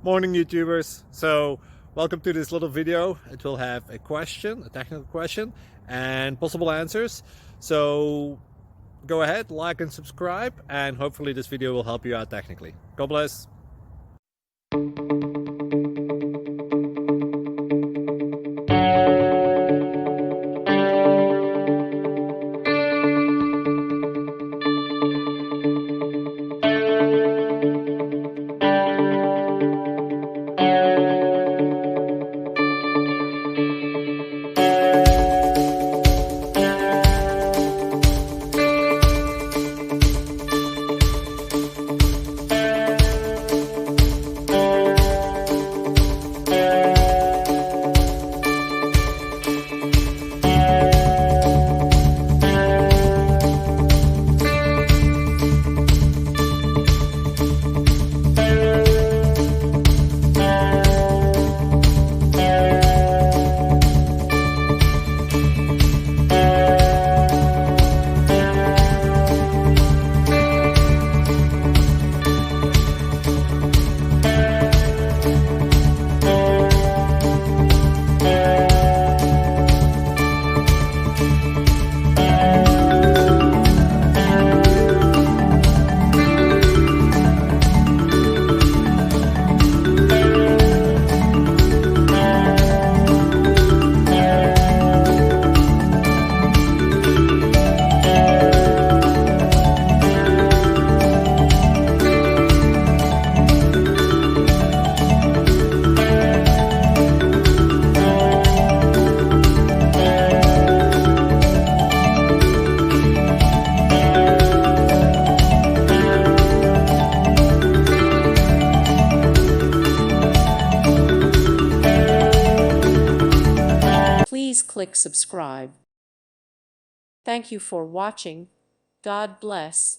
Morning YouTubers. So welcome to this little video. It will have a question, a technical question, and possible answers. So go ahead, like and subscribe, and hopefully this video will help you out technically. God bless. Please click subscribe. Thank you for watching. God bless.